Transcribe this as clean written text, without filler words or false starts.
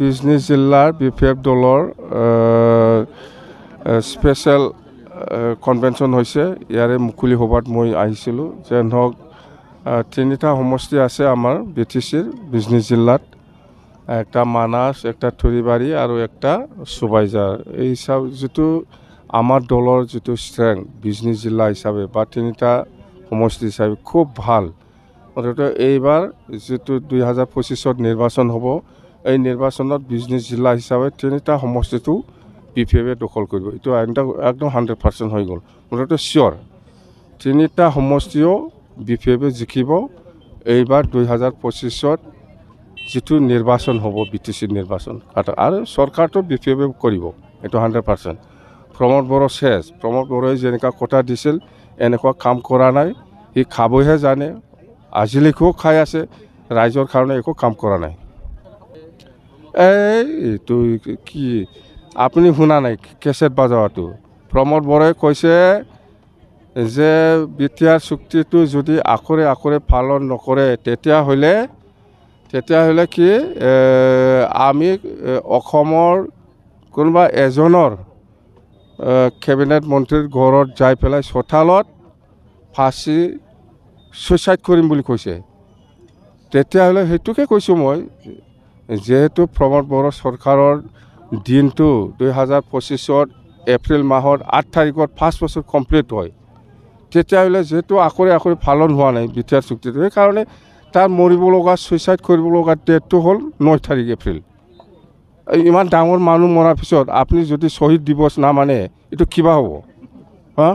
বিজনী জিলাৰ BPF দলৰ special convention হৈছে। ইয়াৰে মুকলি সভাত মই আহিছিলোঁ। যেন হওক তিনিটা সমষ্টি আছে আমাৰ BTCৰ বিজনী জিলাত, একটা মানাস, একটা থুৰিবাৰী আৰু একটা চুবাইজাৰ। এই হিচাপ যিটো আমাৰ দলৰ যিটো ষ্ট্ৰেংথ বিজনী জিলা হিচাপে বা তিনিটা সমষ্টি হিচাপে খুব ভাল। মুঠতে এইবাৰ যিটো 2025 নিৰ্বাচন হ'ব, এই নিৰ্বাচনত বিজনী জিলা হিচাপে তিনিটা সমষ্টিটো BPF দখল কৰিব। এইটো একদম 100% হৈ গ'ল। মুঠতে চিয়'ৰ তিনিটা সমষ্টিও BPF জিকিব। এইবাৰ 2025 যিটো নিৰ্বাচন হ'ব BTC নিৰ্বাচন, আৰু চৰকাৰটো BPF কৰিব, এইটো 100%। প্ৰমোদ বড়ো শেষ। প্ৰমোদ বড়োই যেনেকুৱা কথা দিছিল এনেকুৱা কাম কৰা নাই। সি খাবহে জানে, আজিলৈকেও খাই আছে, ৰাইজৰ কাৰণে একো কাম কৰা নাই। এইটো কি আপুনি শুনা নাই কেছেট বাজোৱাটো? প্ৰমোদ বড়োই কৈছে যে বিটিআৰ চুক্তিটো যদি আখৰে আখৰে পালন নকৰে তেতিয়াহ'লে কি আমি অসমৰ কোনোবা এজনৰ কেবিনেট মন্ত্ৰীৰ ঘৰত যাই পেলাই চোতালত ফাঁচি ছুইচাইড কৰিম বুলি কৈছে। তেতিয়াহ'লে সেইটোকে কৈছোঁ মই, যিহেতু প্ৰমোদ বড়ো চৰকাৰৰ দিনটো 2025 এপ্ৰিল মাহৰ 8 তাৰিখত 5 বছৰ কমপ্লিট হয়, তেতিয়াহ'লে যিহেতু আখৰে আখৰে পালন হোৱা নাই বিটিআৰ চুক্তিটো, সেইকাৰণে তাৰ মৰিব লগা ছুইচাইড কৰিব লগা ডেটটো হ'ল 9 তাৰিখ এপ্ৰিল। ইমান ডাঙৰ মানুহ মৰাৰ পিছত আপুনি যদি শ্বহীদ দিৱস নামানে, এইটো কিবা হ'ব? হা?